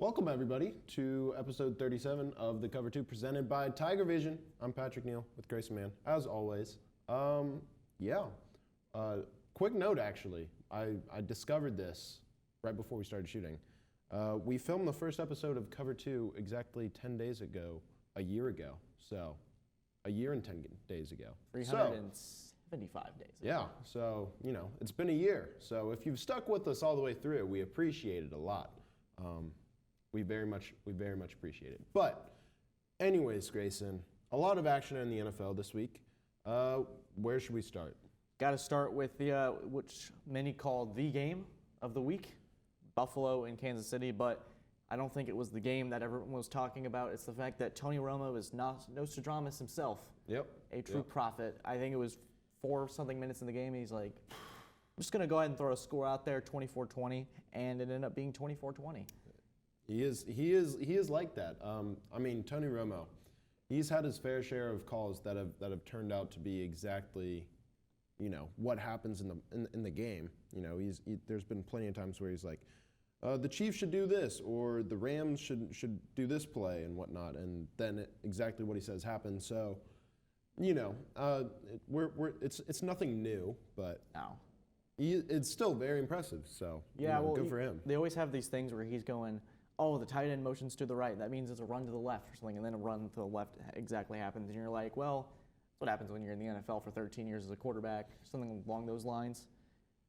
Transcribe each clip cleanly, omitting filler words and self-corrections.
Welcome, everybody, to episode 37 of The Cover 2 presented by Tigervision. I'm Patrick Neal with Grayson Mann, as always. Quick note, actually. I discovered this right before we started shooting. We filmed the first episode of Cover 2 exactly 10 days ago, a year ago. So, a year and 10 days ago. 375 days. Yeah, so, it's been a year. So if you've stuck with us all the way through, we appreciate it a lot. We very much appreciate it. But anyways, Grayson, a lot of action in the NFL this week. Where should we start? Got to start with the which many call the game of the week, Buffalo and Kansas City, but I don't think it was the game that everyone was talking about. It's the fact that Tony Romo is Nostradamus himself. Yep. A true prophet. I think it was 4-something minutes in the game. He's like, I'm just going to go ahead and throw a score out there, 24-20, and it ended up being 24-20. He is like that. Tony Romo, he's had his fair share of calls that have turned out to be exactly, what happens in the game. There's been plenty of times where he's like, the Chiefs should do this, or the Rams should do this play and whatnot, and then exactly what he says happens. So, it's nothing new, but no. It's still very impressive. So yeah, good for him. They always have these things where he's going, oh, the tight end motions to the right. That means it's a run to the left or something, and then a run to the left exactly happens, and you're like, well, that's what happens when you're in the NFL for 13 years as a quarterback, something along those lines.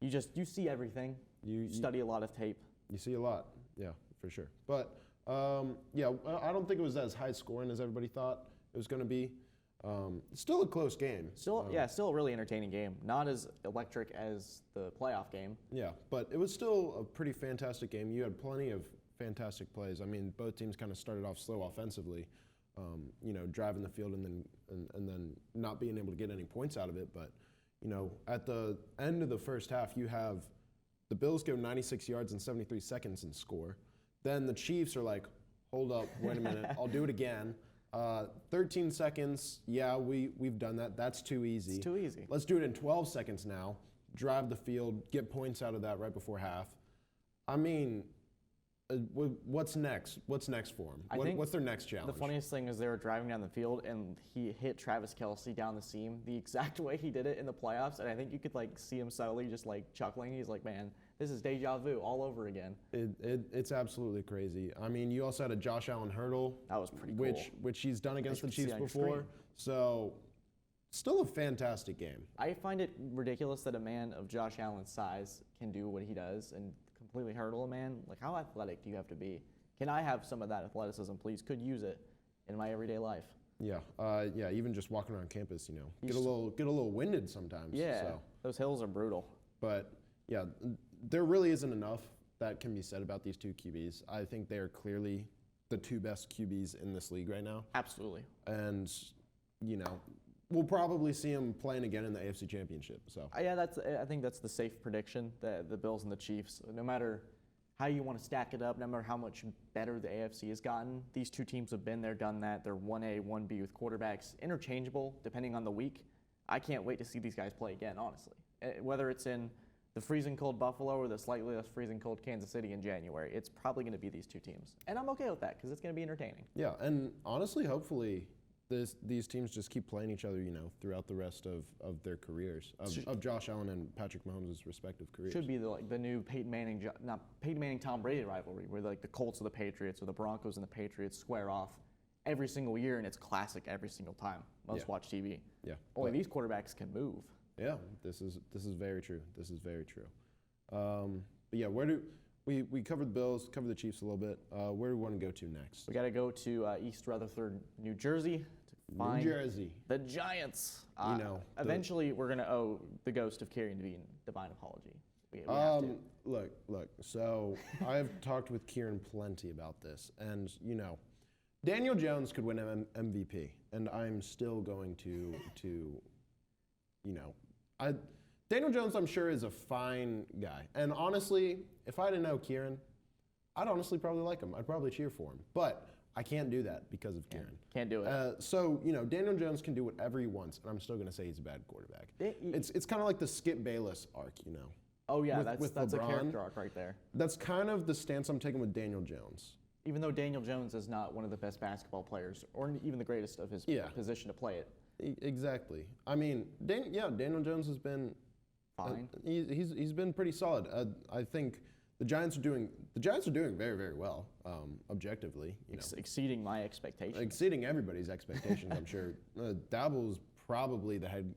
You see everything. You study a lot of tape. You see a lot, yeah, for sure. But I don't think it was as high scoring as everybody thought it was going to be. Still a close game. Still a really entertaining game. Not as electric as the playoff game. Yeah, but it was still a pretty fantastic game. You had plenty of fantastic plays. I mean, both teams kind of started off slow offensively, driving the field and then not being able to get any points out of it. But, at the end of the first half, you have the Bills go 96 yards in 73 seconds and score. Then the Chiefs are like, hold up, wait a minute, I'll do it again. 13 seconds, yeah, we've done that. That's too easy. It's too easy. Let's do it in 12 seconds now. Drive the field, get points out of that right before half. I mean, what's next? What's next for them? What's their next challenge? The funniest thing is they were driving down the field and he hit Travis Kelce down the seam the exact way he did it in the playoffs, and I think you could see him subtly just chuckling. He's like, man, this is deja vu all over again. It's absolutely crazy. I mean, you also had a Josh Allen hurdle. That was pretty cool. Which he's done against the Chiefs before. So, still a fantastic game. I find it ridiculous that a man of Josh Allen's size can do what he does and completely hurdle a man. Like, how athletic do you have to be? Can I have some of that athleticism, please? Could use it in my everyday life. Yeah, even just walking around campus, get a little winded sometimes. Yeah, so. Those hills are brutal. But yeah, there really isn't enough that can be said about these two QBs. I think they are clearly the two best QBs in this league right now. Absolutely. And, we'll probably see them playing again in the AFC Championship. So I think that's the safe prediction, the Bills and the Chiefs. No matter how you want to stack it up, no matter how much better the AFC has gotten, these two teams have been there, done that. They're 1A, 1B with quarterbacks, interchangeable depending on the week. I can't wait to see these guys play again, honestly. Whether it's in the freezing cold Buffalo or the slightly less freezing cold Kansas City in January, it's probably going to be these two teams. And I'm okay with that because it's going to be entertaining. Yeah, and honestly, hopefully, these teams just keep playing each other, throughout the rest of their careers, of Josh Allen and Patrick Mahomes' respective careers. Should be the new Peyton Manning Tom Brady rivalry, where the Colts or the Patriots or the Broncos and the Patriots square off every single year, and it's classic every single time. Must-watch TV. Yeah. Only these quarterbacks can move. Yeah, this is very true. This is very true. But yeah, we covered the Bills, covered the Chiefs a little bit. Where do we want to go to next? We got to go to East Rutherford, New Jersey, to find the Giants. Eventually, we're going to owe the ghost of Kieran Devine divine apology. We have to. Look. So I've talked with Kieran plenty about this, and Daniel Jones could win MVP, and I'm still going to Daniel Jones, I'm sure, is a fine guy. And honestly, if I didn't know Kieran, I'd honestly probably like him. I'd probably cheer for him. But I can't do that because of Kieran. Can't do it. So, Daniel Jones can do whatever he wants, and I'm still going to say he's a bad quarterback. It's kind of like the Skip Bayless arc, Oh, yeah, with that's LeBron. a character arc right there. That's kind of the stance I'm taking with Daniel Jones. even though Daniel Jones is not one of the best basketball players or even the greatest of his position to play it. Exactly. I mean, Daniel Jones has been Fine. He's been pretty solid. I think the Giants are doing very, very well, objectively. Exceeding my expectations. Exceeding everybody's expectations, I'm sure. Daboll's probably the head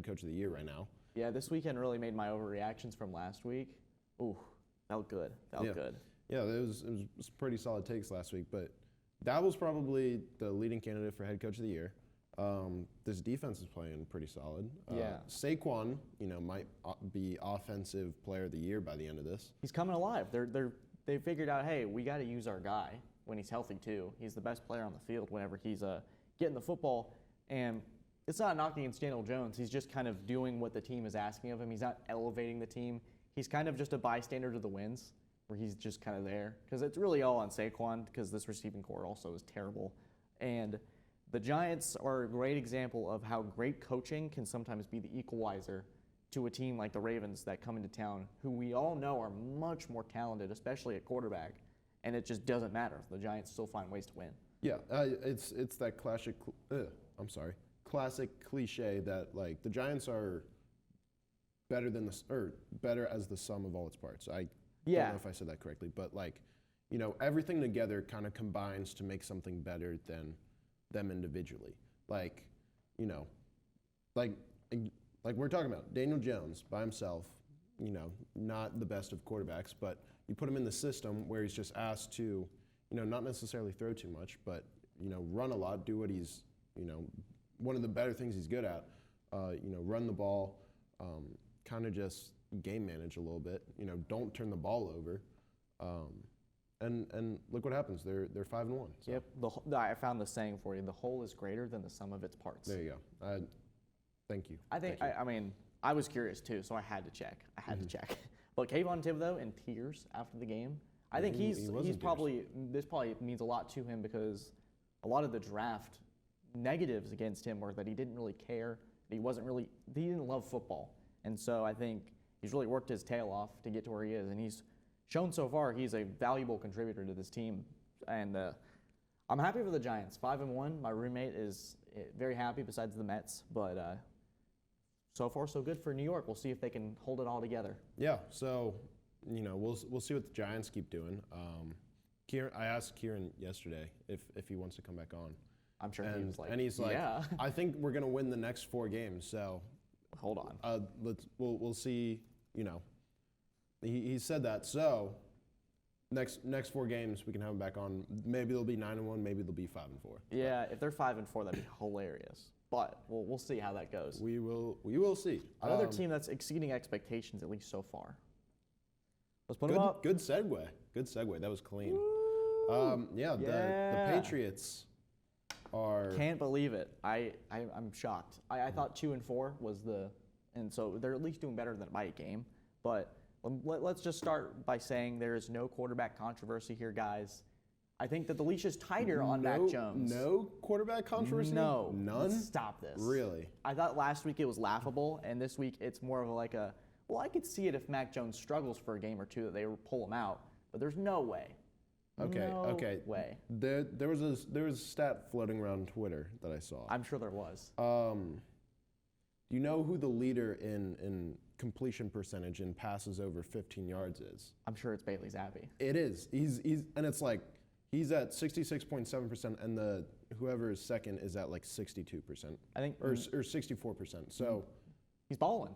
coach of the year right now. Yeah, this weekend really made my overreactions from last week. Ooh, felt good. Felt good. Yeah, it was pretty solid takes last week, but Daboll's probably the leading candidate for head coach of the year. This defense is playing pretty solid. Saquon, might be offensive player of the year by the end of this. He's coming alive. They figured out, hey, we got to use our guy when he's healthy too. He's the best player on the field whenever he's getting the football. And it's not knocking against Daniel Jones. He's just kind of doing what the team is asking of him. He's not elevating the team. He's kind of just a bystander to the wins, where he's just kind of there. Because it's really all on Saquon, because this receiving core also is terrible. And the Giants are a great example of how great coaching can sometimes be the equalizer to a team like the Ravens that come into town, who we all know are much more talented, especially at quarterback, and it just doesn't matter. The Giants still find ways to win. Yeah, it's that classic cliche that like the Giants are better as the sum of all its parts. I don't know if I said that correctly, but everything together kind of combines to make something better than them individually. Like we're talking about Daniel Jones by himself, not the best of quarterbacks, but you put him in the system where he's just asked to, not necessarily throw too much, but, run a lot, do what he's, one of the better things he's good at, run the ball, kind of just game manage a little bit, don't turn the ball over. And look what happens. They're 5-1. So. Yep. I found the saying for you. The whole is greater than the sum of its parts. There you go. Thank you. I was curious too, so I had to check. But Kayvon Thibodeau in tears after the game. I think he's probably this probably means a lot to him because a lot of the draft negatives against him were that he didn't really care. He didn't love football, and so I think he's really worked his tail off to get to where he is, and he's shown so far he's a valuable contributor to this team, and I'm happy for the Giants. 5-1. My roommate is very happy, besides the Mets, but so far so good for New York. We'll see if they can hold it all together. Yeah. So we'll see what the Giants keep doing. I asked Kieran yesterday if he wants to come back on. I'm sure he's like, yeah. I think we're gonna win the next 4 games. So hold on. We'll see. He said that. So next 4 games we can have him back on. Maybe they'll be 9-1. Maybe they'll be 5-4. Yeah, if they're 5-4, that'd be hilarious. But we'll see how that goes. We will see. Another team that's exceeding expectations, at least so far. Let's put them up. Good segue. That was clean. The Patriots are. Can't believe it. I'm shocked. I thought 2-4 was and so they're at least doing better than by a game. But let's just start by saying there is no quarterback controversy here, guys. I think that the leash is tighter on Mac Jones. No quarterback controversy? No. None? Stop this. Really? I thought last week it was laughable, and this week it's more of I could see it if Mac Jones struggles for a game or two that they pull him out, but there's no way. Okay. Way. There was a stat floating around Twitter that I saw. I'm sure there was. Do you know who the leader in completion percentage in passes over 15 yards is? I'm sure it's Bailey Zappi. It is. And it's like he's at 66.7%, and whoever is second is at like 62%. I think, or 64%. So he's balling.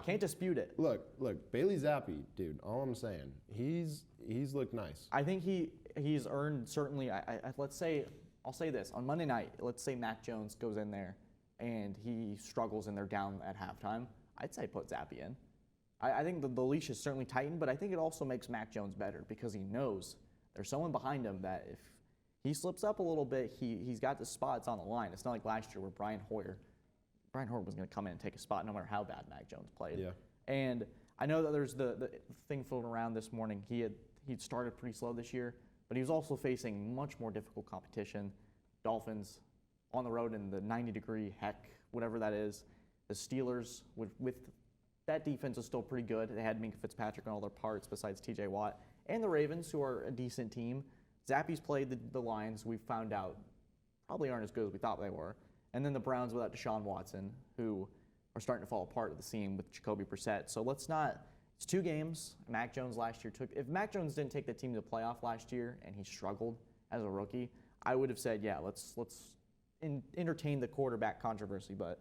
Can't dispute it. Look, Bailey Zappi, dude. All I'm saying, he's looked nice. I think he's earned certainly. Let's say I'll say this on Monday night. Let's say Mac Jones goes in there and he struggles and they're down at halftime. I'd say put Zappi in. I think the leash is certainly tightened, but I think it also makes Mac Jones better because he knows there's someone behind him that if he slips up a little bit, he's got the spots on the line. It's not like last year where Brian Hoyer was going to come in and take a spot no matter how bad Mac Jones played. Yeah. And I know that there's the thing floating around this morning. He'd started pretty slow this year, but he was also facing much more difficult competition. Dolphins on the road in the 90-degree heck, whatever that is. The Steelers with that defense is still pretty good. They had Minka Fitzpatrick on all their parts besides T.J. Watt. And the Ravens, who are a decent team. Zappy's played the Lions. We found out probably aren't as good as we thought they were. And then the Browns without Deshaun Watson, who are starting to fall apart at the seam with Jacoby Brissett. So let's not. It's 2 games. Mac Jones last year took. If Mac Jones didn't take the team to the playoff last year and he struggled as a rookie, I would have said, yeah, let's entertain the quarterback controversy. But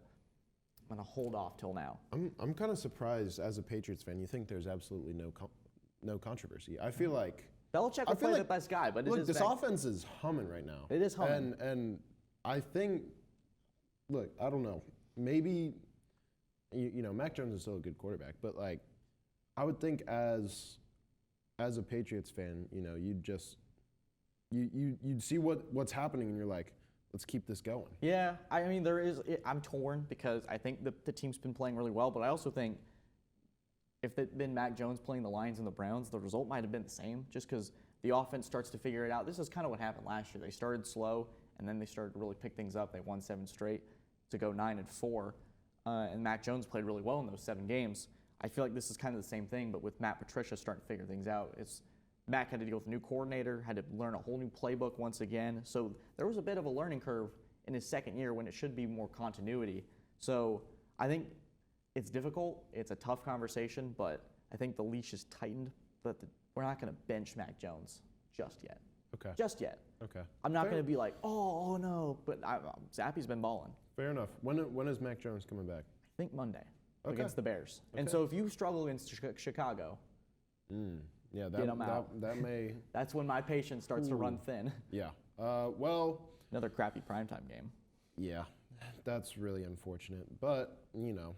I'm gonna hold off till now. I'm kind of surprised as a Patriots fan. You think there's absolutely no controversy. I feel like Belichick will play the best guy, but look, this offense is humming right now. It is humming, and I think, look, I don't know, maybe you know Mac Jones is still a good quarterback, but like I would think as a Patriots fan, you know, you'd see what's happening and you're like, let's keep this going. Yeah, I mean, I'm torn because I think the team's been playing really well, but I also think if it had been Mac Jones playing the Lions and the Browns, the result might have been the same just because the offense starts to figure it out. This is kind of what happened last year. They started slow, and then they started to really pick things up. They won 7 straight to go 9-4, and Mac Jones played really well in those 7 games. I feel like this is kind of the same thing, but with Matt Patricia starting to figure things out. Mac had to deal with a new coordinator, had to learn a whole new playbook once again. So there was a bit of a learning curve in his second year when it should be more continuity. So I think it's difficult. It's a tough conversation, but I think the leash is tightened. But we're not going to bench Mac Jones just yet. Okay. Just yet. Okay. I'm not going to be like, oh no. But Zappy's been balling. Fair enough. When is Mac Jones coming back? I think Monday against the Bears. Okay. And so if you struggle against Chicago, yeah, get 'em out. That may. That's when my patience starts to run thin. Yeah. Well. Another crappy primetime game. Yeah, that's really unfortunate. But you know,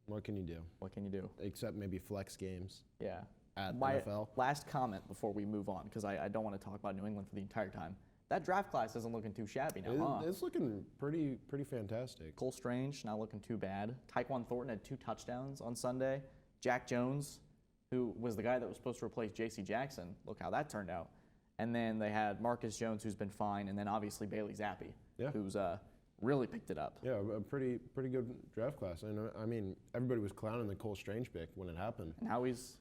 what can you do? What can you do? Except maybe flex games. Yeah. At My NFL. last comment before we move on, because I don't want to talk about New England for the entire time. That draft class isn't looking too shabby now, It's looking pretty fantastic. Cole Strange not looking too bad. Tyquan Thornton had 2 touchdowns on Sunday. Jack Jones, who was the guy that was supposed to replace J.C. Jackson, look how that turned out. And then they had Marcus Jones, who's been fine, and then obviously Bailey Zappi, who's really picked it up. Yeah, a pretty good draft class. I mean, everybody was clowning the Cole Strange pick when it happened. And now he's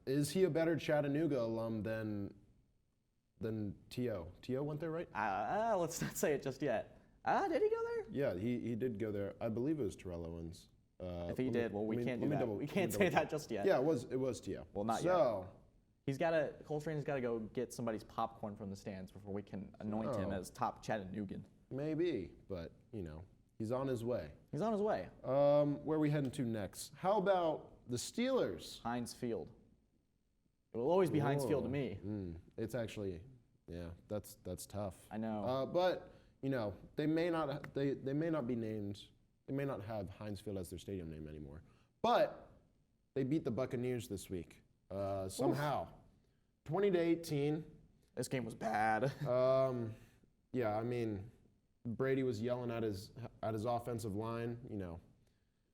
is he a better Chattanooga alum than T.O.? T.O. went there, right? Let's not say it just yet. Did he go there? Yeah, he did go there. I believe it was Terrell Owens. If he did, well, we can't do that. We can't say that just yet. Yeah, it was T.O. Well, not yet. Cole Strange's got to go get somebody's popcorn from the stands before we can anoint him as top Chattanoogan. Maybe, but, you know, he's on his way. He's on his way. Where are we heading to next? How about the Steelers? Heinz Field. It will always be Heinz Field to me. It's actually, yeah, that's tough. I know. But, you know, they may not be named, they may not have Heinz Field as their stadium name anymore. But they beat the Buccaneers this week. Somehow. 20-18. This game was bad. Yeah, I mean, Brady was yelling at his offensive line, you know.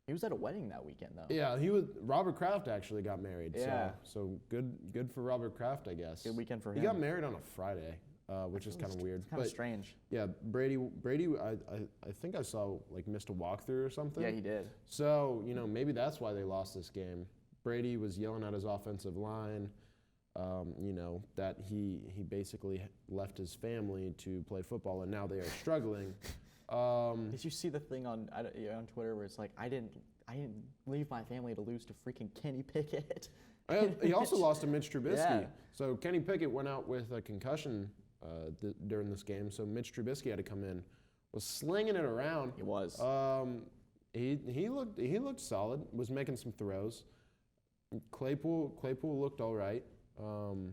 He was at a wedding that weekend, though. Yeah, Robert Kraft actually got married. Yeah. So good for Robert Kraft, I guess. Good weekend for him. He got married on a Friday, which is kind of weird. It's kind of strange. Yeah, Brady, I think I saw missed a walkthrough or something. Yeah, he did. So, you know, maybe that's why they lost this game. Brady was yelling at his offensive line, you know, that he basically left his family to play football, and now they are struggling. Did you see the thing on Twitter where it's like, I didn't leave my family to lose to freaking Kenny Pickett? He also lost to Mitch Trubisky. Yeah. So Kenny Pickett went out with a concussion during this game, so Mitch Trubisky had to come in, was slinging it around. He was. He looked solid, was making some throws. Claypool looked all right.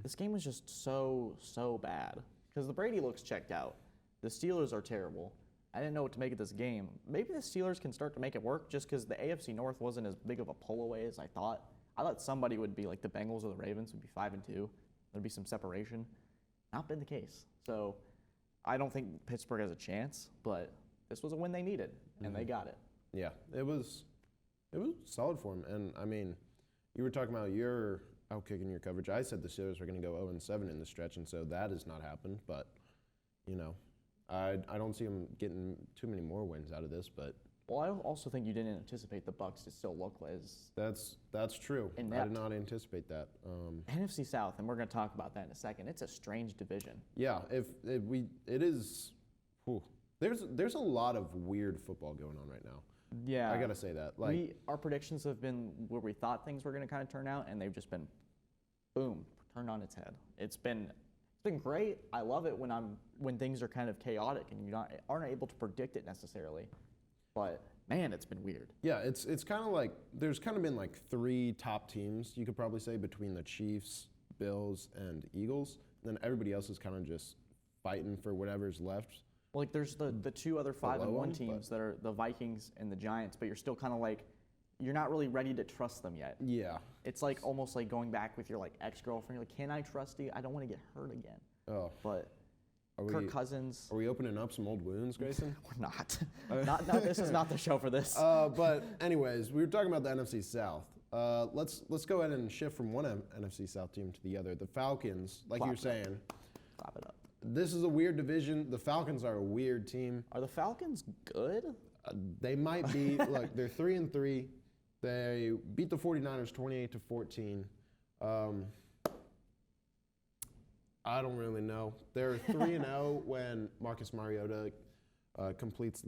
This game was just so bad because the Brady looks checked out. The Steelers are terrible. I didn't know what to make of this game. Maybe the Steelers can start to make it work just because the AFC North wasn't as big of a pull away as I thought. I thought somebody would be like the Bengals or the Ravens would be 5-2. There'd be some separation. Not been the case. So I don't think Pittsburgh has a chance, but this was a win they needed, and they got it. Yeah, it was solid for them. And I mean, you were talking about your outkicking your coverage. I said the Steelers were going to go 0-7 in the stretch, and so that has not happened. But, you know, I don't see them getting too many more wins out of this. But Well, I also think you didn't anticipate the Bucks to still look as That's true. I inept. did not anticipate that. NFC South, and we're going to talk about that in a second. It's a strange division. Yeah, it is. Whew, there's a lot of weird football going on right now. Yeah, I gotta say that. Like our predictions have been where we thought things were going to kind of turn out, and they've just been, boom, turned on its head. It's been great. I love it when things are kind of chaotic and you aren't able to predict it necessarily. But man, it's been weird. yeah, it's kind of like there's kind of been like 3 top teams you could probably say between the Chiefs, Bills, and Eagles. And then everybody else is kind of just fighting for whatever's left. Well, like there's the 2 other 5-1 teams but- that are the Vikings and the Giants, but you're still kind of like you're not really ready to trust them yet. Yeah. It's like almost like going back with your like ex-girlfriend. You're like, can I trust you? I don't want to get hurt again. Oh. But Are Kirk Cousins, Are we opening up some old wounds, Grayson? we're not. not. This is not the show for this. But anyways, we were talking about the NFC South. Let's go ahead and shift from one NFC South team to the other. The Falcons, like you were saying, Clap it up. this is a weird division. The Falcons are a weird team. Are the Falcons good? They might be. Look, they're 3-3. They beat the 49ers 28-14. I don't really know. They're 3-0 when Marcus Mariota completes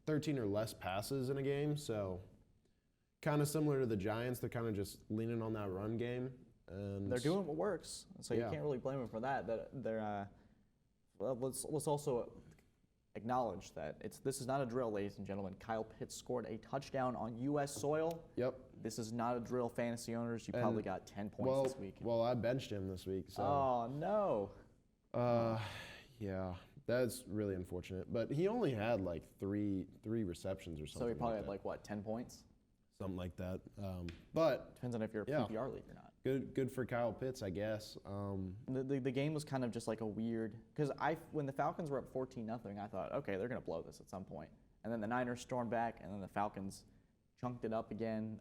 13 or less passes in a game. So kind of similar to the Giants. They're kind of just leaning on that run game. And They're doing what works, so you Yeah. can't really blame them for that. Well, let's also acknowledge that this is not a drill, ladies and gentlemen. Kyle Pitts scored a touchdown on U.S. soil. Yep. This is not a drill, fantasy owners. You And, probably got 10 points this week. Well, I benched him this week. So. Oh no! Yeah, that's really unfortunate. But he only had like three receptions or something. So he probably like had like what, 10 points? something like that. But Depends on if you're a Yeah. PPR league or not. good for Kyle Pitts, I guess. The game was kind of just like a weird because when the Falcons were up 14-0, I thought, okay, they're gonna blow this at some point. And then the Niners stormed back, and then the Falcons chunked it up again.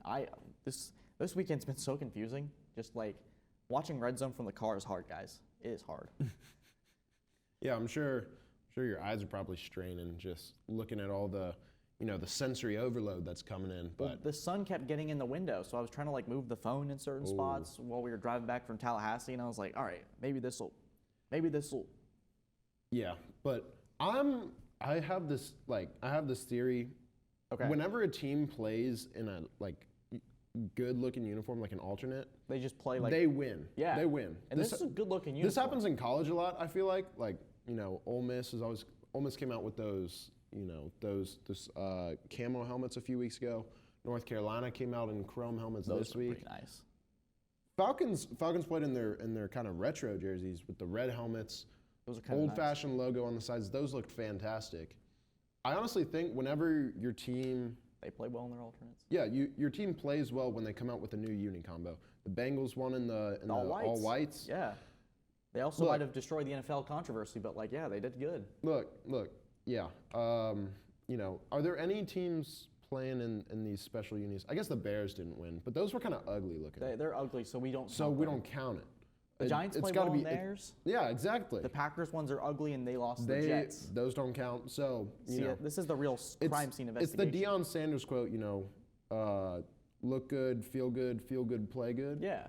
This weekend's been so confusing. Just like watching Red Zone from the car is hard, guys. It is hard. Yeah, I'm sure your eyes are probably straining just looking at all the the sensory overload that's coming in. But The sun kept getting in the window, so I was trying to like move the phone in certain spots while we were driving back from Tallahassee, and I was like, all right, maybe this'll. yeah, but I have this theory. Okay. Whenever a team plays in a like good looking uniform, like an alternate, They just play like they win. Yeah. They win. And this is a good looking uniform. This happens in college a lot. I feel like Ole Miss came out with those camo helmets a few weeks ago. North Carolina came out in chrome helmets Those this are week. pretty nice. Falcons played in their kind of retro jerseys with the red helmets, Those are kind of nice. old-fashioned logo on the sides. Those looked fantastic. I honestly think whenever your team, They play well in their alternates. your team plays well when they come out with a new uni combo. The Bengals won in the all whites. Yeah. They also Look. might have destroyed the NFL controversy, but like, yeah, they did good. Look, yeah. Are there any teams playing in these special unis? I guess the Bears didn't win, but those were kind of ugly looking. They're ugly, so we don't. So count we them. don't count it. The Giants play gotta well in be- theirs. Yeah, exactly. The Packers ones are ugly, and they lost to the Jets. Those don't count. So This is the real crime scene it's the investigation. Deion Sanders quote. Look good, feel good, play good. Yeah.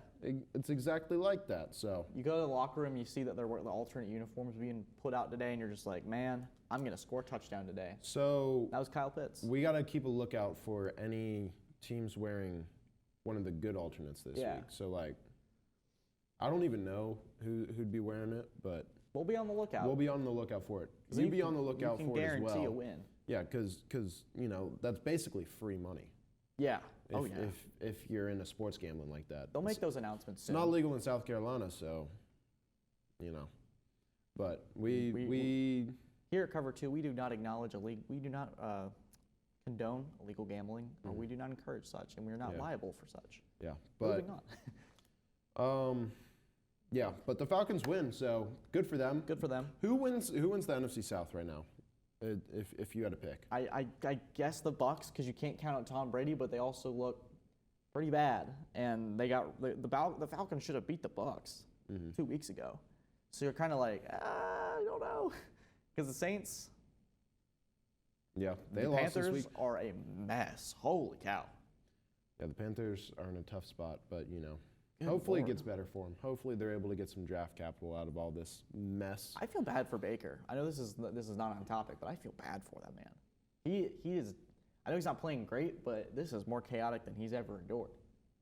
It's exactly like that. So You go to the locker room, you see that there were the alternate uniforms being put out today, and you're just like, man, I'm gonna score a touchdown today. so That was Kyle Pitts. we got to keep a lookout for any teams wearing one of the good alternates this Yeah. week. So I don't even know who'd be wearing it, but We'll be on the lookout. we'll be on the lookout for it. You be on the lookout you for can it as well. guarantee a win. Yeah, because that's basically free money. Yeah. If you're into sports gambling like that. They'll make those announcements It's soon. not legal in South Carolina, so But we Here at Cover 2, we do not acknowledge we do not condone illegal gambling, or we do not encourage such, and we are not Yeah. liable for such. yeah, but Moving on. yeah, but the Falcons win, so good for them. Good for them. Who wins the NFC South right now? If you had to pick. I guess the Bucks, because you can't count out Tom Brady, but they also look pretty bad, and they got the Falcons should have beat the Bucks 2 weeks ago. So you're kind of like, I don't know, because the Saints. Yeah, they The lost this week. Panthers are a mess. Holy cow. Yeah, the Panthers are in a tough spot, but Good hopefully Lord. it gets better for them. Hopefully they're able to get some draft capital out of all this mess. I feel bad for Baker. I know this is not on topic, but I feel bad for that man. He is. I know he's not playing great, but this is more chaotic than he's ever endured.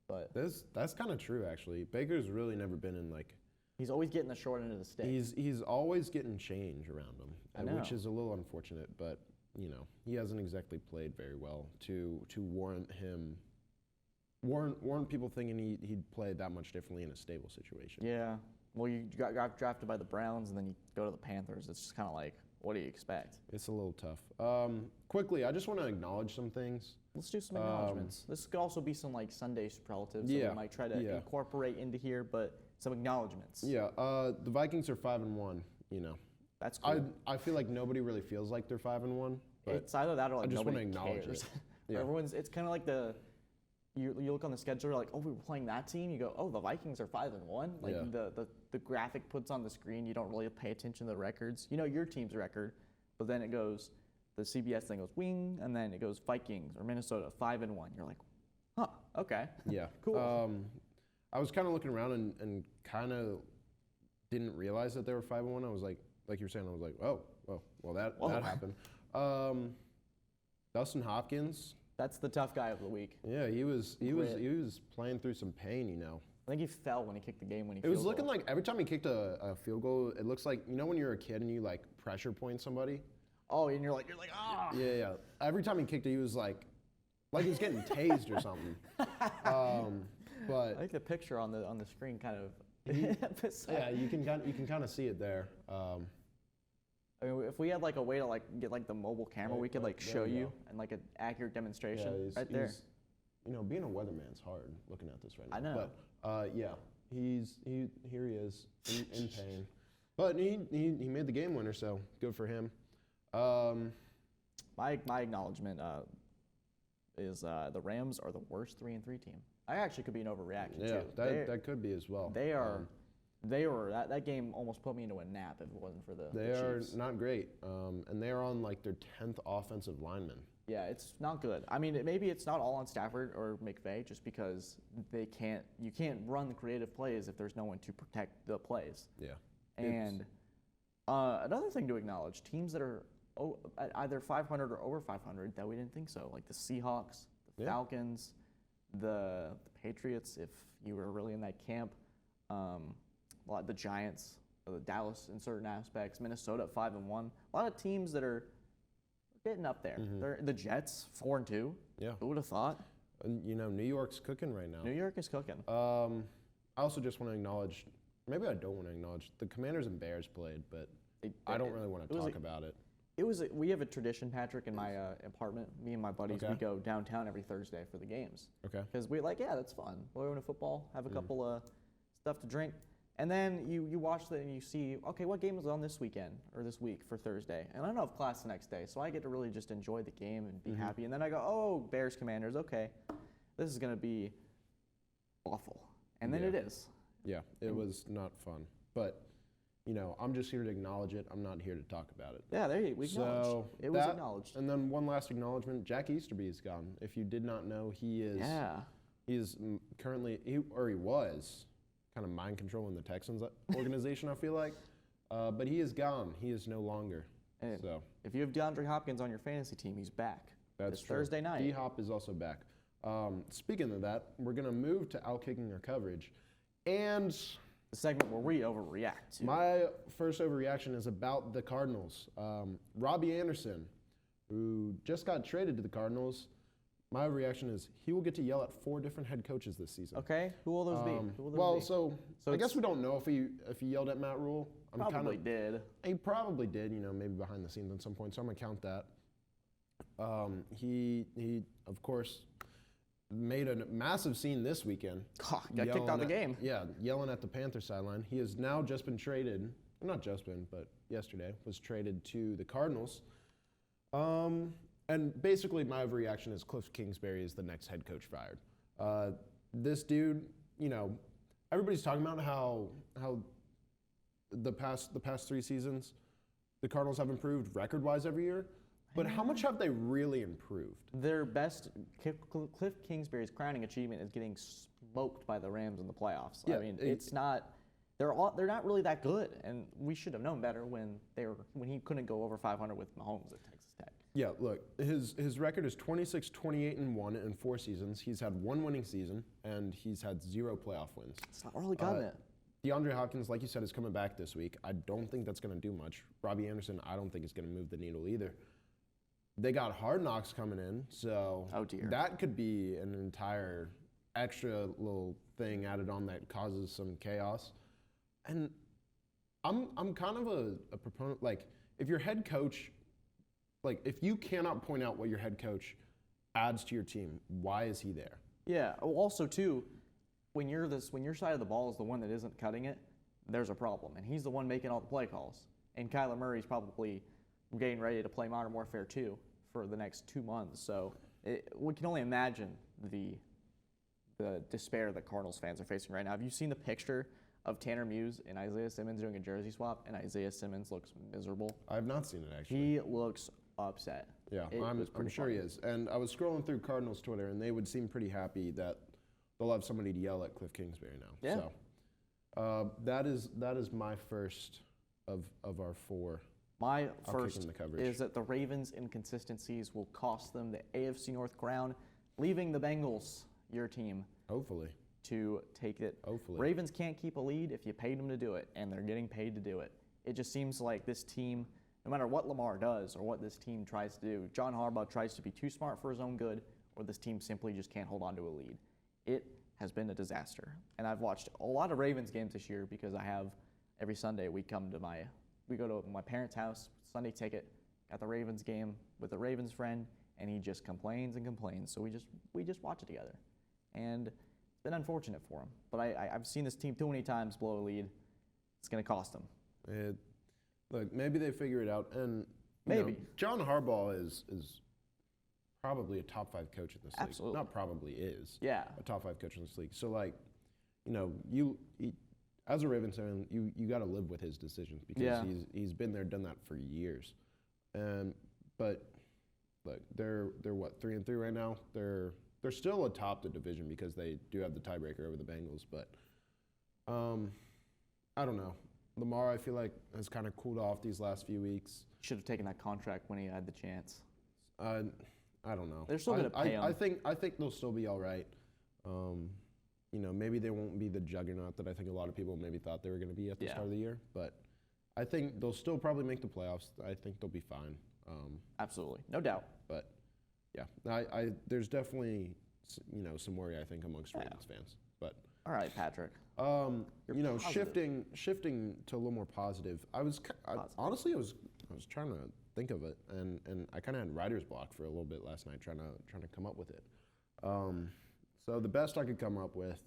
But That's kind of true, actually. Baker's really never been in he's always getting the short end of the stick. he's always getting change around him, I know. which is a little unfortunate. But he hasn't exactly played very well to warrant people thinking he'd play that much differently in a stable situation. Yeah. Well, you got drafted by the Browns, and then you go to the Panthers. It's just kind of like, what do you expect? It's a little tough. Quickly, I just want to acknowledge some things. Let's do some acknowledgments. This could also be some like Sunday superlatives that Yeah, we might try to yeah. incorporate into here, but some acknowledgments. Yeah, the Vikings are 5-1. That's cool. I feel like nobody really feels like they're 5-1. But It's either that or like I just nobody wanna acknowledge cares. it. Yeah. It's kind of like you look on the schedule, you're like, oh, we were playing that team. You go, oh, the Vikings are 5-1. Like Yeah. the graphic puts on the screen. You don't really pay attention to the records. You know your team's record, but then it goes, the CBS thing goes wing, and then it goes Vikings or Minnesota 5-1. You're like, huh, okay. Yeah. Cool. I was kind of looking around and kind of didn't realize that they were 5-1. I was like you were saying, I was like, oh, well, that happened. Dustin Hopkins. That's the tough guy of the week. Yeah, he was playing through some pain. I think he fell when he kicked the game when he. It was looking like every time he kicked a field goal, it looks like when you're a kid and you like pressure point somebody. Oh, and you're like ah. Yeah. Every time he kicked it, he was like he was getting tased or something. But I think the picture on the screen kind of. yeah, you can kind of see it there. I mean, if we had like a way to like get like the mobile camera, we could like there show we you go. and like an accurate demonstration right there. Being a weatherman's hard looking at this right now. I know. But yeah, here he is in pain. But he made the game winner, so good for him. My acknowledgement is the Rams are the worst 3-3 team. I actually could be an overreaction Yeah, too. that could be as well. They are. They were that game almost put me into a nap if it wasn't for the Chiefs. Chiefs. Not great, and they're on like their 10th offensive lineman. Yeah, it's not good. I mean, maybe it's not all on Stafford or McVay, just because you can't run the creative plays if there's no one to protect the plays. Yeah. And another thing to acknowledge, teams that are at either 500 or over 500 that we didn't think so, like the Seahawks, the Falcons, the Patriots, if you were really in that camp, the Giants, the Dallas in certain aspects, Minnesota at 5-1. A lot of teams that are getting up there. They're the Jets 4-2. Yeah. Who would have thought? And, New York's cooking right now. New York is cooking. I also just want to acknowledge, maybe I don't want to acknowledge, the Commanders and Bears played, but I don't really want to talk about it. We have a tradition, Patrick, in my apartment. Me and my buddies, we go downtown every Thursday for the games. Okay. Because that's fun. We're going to football, have a couple of stuff to drink. And then you watch it and you see, okay, what game is on this weekend or this week for Thursday? And I don't have class the next day, so I get to really just enjoy the game and be happy. And then I go, oh, Bears Commanders, okay, this is going to be awful. And then it is. Yeah, it was not fun. But, I'm just here to acknowledge it. I'm not here to talk about it. Yeah, we acknowledged. So It was acknowledged. And then one last acknowledgement, Jack Easterby is gone. If you did not know, he is currently, he was kind of mind controlling the Texans organization, I feel like. But he is gone. He is no longer. And so if you have DeAndre Hopkins on your fantasy team, he's back. That's true. Thursday night. D-Hop is also back. Speaking of that, we're going to move to Outkicking Our Coverage. And the segment where we overreact to. My first overreaction is about the Cardinals. Robbie Anderson, who just got traded to the Cardinals, my reaction is he will get to yell at 4 different head coaches this season. Okay, who will those be? So I guess we don't know if he yelled at Matt Rule. Probably did. He probably did, maybe behind the scenes at some point. So I'm gonna count that. He of course made a massive scene this weekend. Got kicked out of the game. Yeah, yelling at the Panther sideline. He has now just been traded. Not just been, but yesterday was traded to the Cardinals. And basically, my overreaction is Cliff Kingsbury is the next head coach fired. This dude, everybody's talking about how the past 3 seasons, the Cardinals have improved record-wise every year. But how much have they really improved? Their best, Cliff Kingsbury's crowning achievement is getting smoked by the Rams in the playoffs. Yeah, I mean, it's not. They're not really that good, and we should have known better when he couldn't go over 500 with Mahomes at Texas Tech. Yeah, look, his record is 26, 28, and 1 in 4 seasons. He's had 1 winning season, and he's had 0 playoff wins. It's not really gotten it. DeAndre Hopkins, like you said, is coming back this week. I don't think that's going to do much. Robbie Anderson, I don't think is going to move the needle either. They got Hard Knocks coming in, so that could be an entire extra little thing added on that causes some chaos. And I'm kind of a proponent, like, if your head coach, like, if you cannot point out what your head coach adds to your team, why is he there? Yeah. Also, too, when your side of the ball is the one that isn't cutting it, there's a problem, and he's the one making all the play calls. And Kyler Murray's probably getting ready to play Modern Warfare 2 for the next 2 months. So we can only imagine the despair that Cardinals fans are facing right now. Have you seen the picture of Tanner Muse and Isaiah Simmons doing a jersey swap, and Isaiah Simmons looks miserable? I have not seen it, actually. He looks upset. Yeah, I'm sure he is. And I was scrolling through Cardinals Twitter, and they would seem pretty happy that they'll have somebody to yell at Cliff Kingsbury now. Yeah. So that is my first of our 4. My first is that the Ravens' inconsistencies will cost them the AFC North crown, leaving the Bengals, your team, hopefully, to take it. Hopefully. Ravens can't keep a lead if you paid them to do it, and they're getting paid to do it. It just seems like this team, no matter what Lamar does or what this team tries to do, John Harbaugh tries to be too smart for his own good, or this team simply just can't hold on to a lead. It has been a disaster. And I've watched a lot of Ravens games this year because I have, every Sunday we go to my parents' house, Sunday ticket, got the Ravens game with a Ravens friend, and he just complains and complains. So we just watch it together. And it's been unfortunate for him. But I've seen this team too many times blow a lead. It's going to cost them. Look, maybe they figure it out. And maybe. John Harbaugh is probably a top 5 coach in this league. Absolutely. Not probably is. Yeah. A top 5 coach in this league. So, like, as a Ravens fan, you got to live with his decisions because he's been there, done that for years. But look, they're what, 3-3 right now. They're still atop the division because they do have the tiebreaker over the Bengals. But I don't know. Lamar, I feel like, has kind of cooled off these last few weeks. Should have taken that contract when he had the chance. I don't know. They're still going to pay him. I think they'll still be all right. Maybe they won't be the juggernaut that I think a lot of people maybe thought they were going to be at the start of the year. But I think they'll still probably make the playoffs. I think they'll be fine. Absolutely, no doubt. But yeah, there's definitely some worry I think amongst Ravens fans. But all right, Patrick. Shifting to a little more positive. Honestly, I was trying to think of it, and I kind of had writer's block for a little bit last night, trying to come up with it. So the best I could come up with,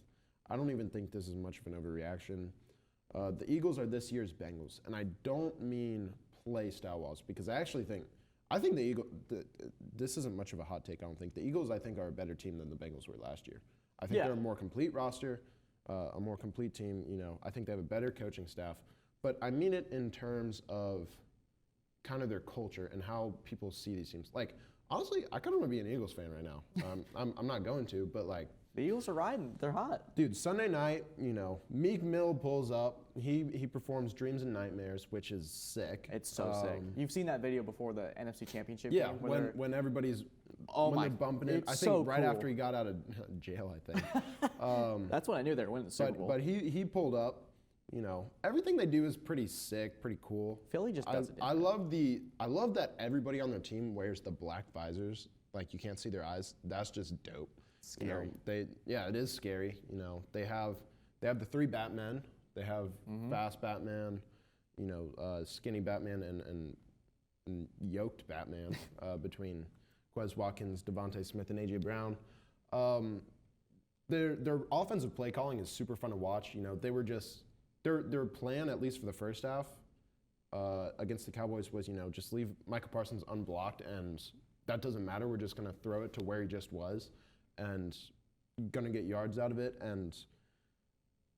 I don't even think this is much of an overreaction. The Eagles are this year's Bengals, and I don't mean play style-wise because I think the Eagles. This isn't much of a hot take. I don't think the Eagles. I think are a better team than the Bengals were last year. I think they're a more complete roster, a more complete team. I think they have a better coaching staff, but I mean it in terms of kind of their culture and how people see these teams. Like, honestly, I kind of want to be an Eagles fan right now. I'm not going to, but like. The Eagles are riding. They're hot. Dude, Sunday night, Meek Mill pulls up. He performs Dreams and Nightmares, which is sick. It's so sick. You've seen that video before the NFC Championship game? Yeah, when everybody's they're bumping it. I think right after he got out of jail, I think. That's when I knew they were winning the Super Bowl. But he pulled up. Everything they do is pretty sick, pretty cool. Philly just does it. I love that everybody on their team wears the black visors. Like, you can't see their eyes. That's just dope. Scary. It is scary. They have the 3 Batmen. They have fast Batman, skinny Batman, and yoked Batman between Quez Watkins, Devontae Smith, and AJ Brown. Their offensive play calling is super fun to watch. They were just their plan, at least for the first half, against the Cowboys was just leave Micah Parsons unblocked, and that doesn't matter. We're just gonna throw it to where he just was. And going to get yards out of it. And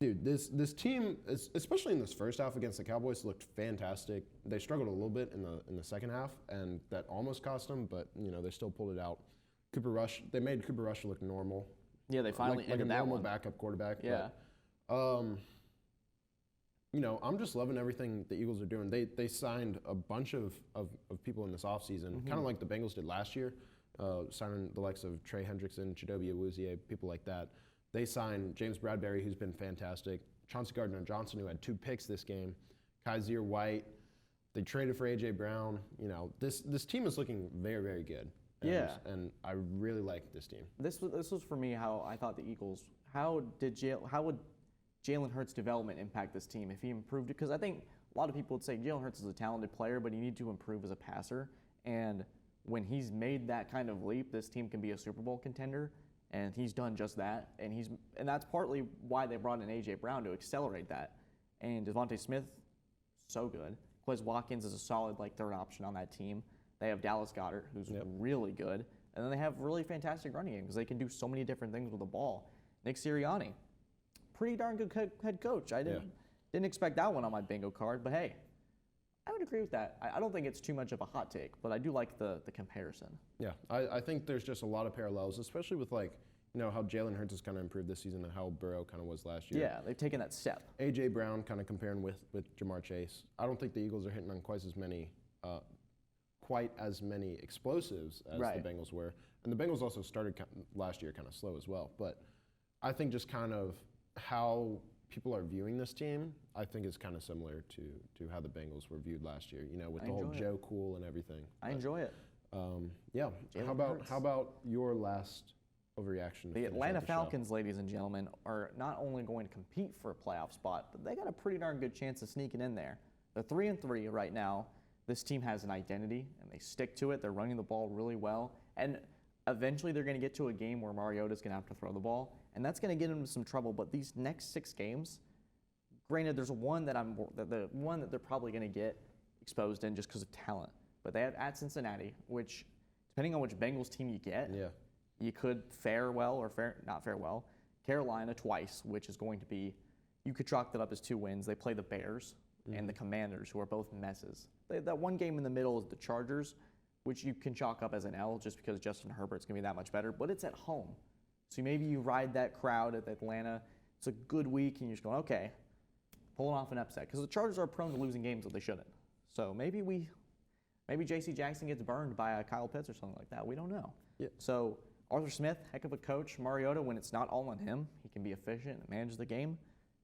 Dude, this team, especially in this first half against the Cowboys, looked fantastic. They struggled a little bit in the second half, and that almost cost them, but they still pulled it out. Cooper Rush, they made Cooper Rush look normal. Yeah, they finally like ended a that normal one. backup quarterback. Yeah. But, I'm just loving everything the Eagles are doing. They signed a bunch of people in this offseason, kind of like the Bengals did last year, signing the likes of Trey Hendrickson, Chidobe Awuzie, people like that. They signed James Bradbury, who's been fantastic, Chauncey Gardner-Johnson, who had 2 picks this game, Kaiser White. They traded for A.J. Brown. This team is looking very, very good. And I really like this team. This was for me how I thought the Eagles. How would Jalen Hurts' development impact this team if he improved it? Because I think a lot of people would say Jalen Hurts is a talented player, but he needs to improve as a passer. And when he's made that kind of leap, this team can be a Super Bowl contender. And he's done just that. And that's partly why they brought in A.J. Brown to accelerate that. And Devontae Smith, so good. Quez Watkins is a solid third option on that team. They have Dallas Goedert, who's really good. And then they have really fantastic running game because they can do so many different things with the ball. Nick Sirianni, pretty darn good head coach. I didn't expect that one on my bingo card, but hey, I would agree with that. I don't think it's too much of a hot take, but I do like the comparison. Yeah, I think there's just a lot of parallels, especially with how Jalen Hurts has kind of improved this season and how Burrow kind of was last year. Yeah, they've taken that step. A.J. Brown kind of comparing with Jamar Chase. I don't think the Eagles are hitting on quite as many explosives as the Bengals were. And the Bengals also started last year kind of slow as well. But I think just kind of how people are viewing this team, I think is kind of similar to how the Bengals were viewed last year, with the whole Joe Cool and everything. I enjoy it. Yeah. How about your last overreaction? The Atlanta Falcons, ladies and gentlemen, are not only going to compete for a playoff spot, but they got a pretty darn good chance of sneaking in there. They're 3-3 right now. This team has an identity, and they stick to it. They're running the ball really well. And eventually they're going to get to a game where Mariota's going to have to throw the ball, and that's going to get them into some trouble. But these next 6 games, granted, there's one that the one that they're probably going to get exposed in just because of talent. But they have at Cincinnati, which, depending on which Bengals team you get, you could fare well or not fare well. Carolina twice, which is going to be, you could chalk that up as 2 wins. They play the Bears and the Commanders, who are both messes. That one game in the middle is the Chargers, which you can chalk up as an L just because Justin Herbert's going to be that much better, but it's at home. So maybe you ride that crowd at Atlanta. It's a good week, and you're just going, okay, pulling off an upset. Because the Chargers are prone to losing games that they shouldn't. So maybe J.C. Jackson gets burned by Kyle Pitts or something like that. We don't know. Yeah. So Arthur Smith, heck of a coach. Mariota, when it's not all on him, he can be efficient and manage the game.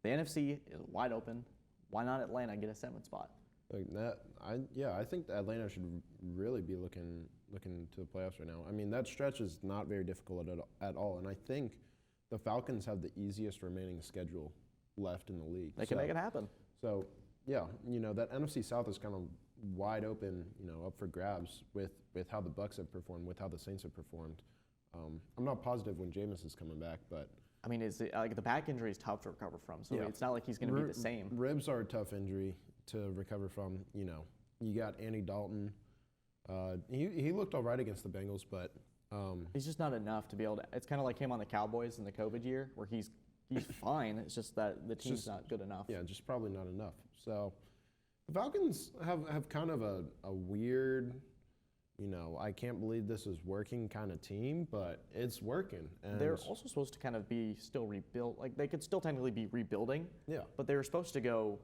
The NFC is wide open. Why not Atlanta get a 7th spot? I think Atlanta should really be looking to the playoffs right now. I mean, that stretch is not very difficult at all, and I think the Falcons have the easiest remaining schedule left in the league. They can make it happen. So, yeah, that NFC South is kind of wide open, up for grabs with how the Bucs have performed, with how the Saints have performed. I'm not positive when Jameis is coming back, but I mean, the back injury is tough to recover from, so it's not like he's going to be the same. Ribs are a tough injury to recover from. You got Andy Dalton. He looked all right against the Bengals, but he's just not enough to be able to. It's kind of like him on the Cowboys in the COVID year, where he's fine. It's just that the team's not good enough. Yeah, just probably not enough. So the Falcons have kind of a weird, I can't believe this is working kind of team, but it's working. And they're also supposed to kind of be still rebuilt. Like, they could still technically be rebuilding. Yeah. But they were supposed to go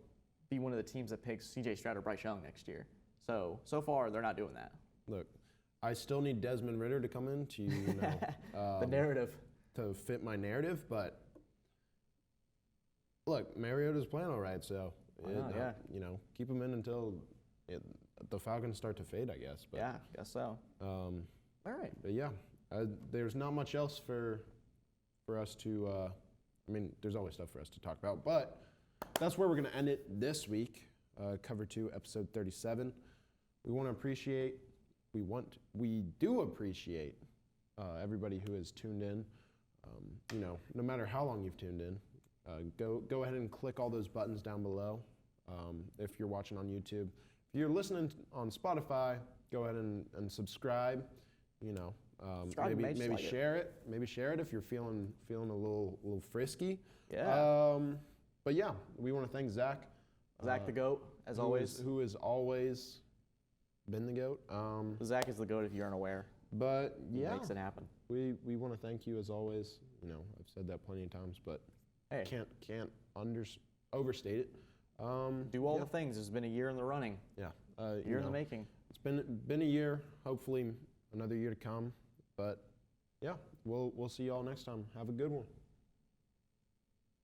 be one of the teams that picks C.J. Stroud or Bryce Young next year. So far, they're not doing that. Look, I still need Desmond Ridder to come in to, the narrative. To fit my narrative, but look, Mariota's playing all right, so keep him in until the Falcons start to fade, I guess. But, yeah, I guess so. All right. But yeah, there's not much else for us to. There's always stuff for us to talk about, but that's where we're going to end it this week. Cover 2, episode 37. We do appreciate everybody who has tuned in. No matter how long you've tuned in, go ahead and click all those buttons down below. If you're watching on YouTube, if you're listening on Spotify, go ahead and subscribe. Maybe share it. Maybe share it if you're feeling a little frisky. Yeah. But yeah, we want to thank Zach. Zach the GOAT, as always. Who has always been the GOAT. Zach is the GOAT if you aren't aware. But He yeah, makes it happen. we want to thank you as always. You know, I've said that plenty of times, but Hey, can't overstate it. do all yeah. the things. It's been a year in the running, Yeah, year in the making. It's been a year. Hopefully, another year to come. But yeah, we'll see y'all next time. Have a good one.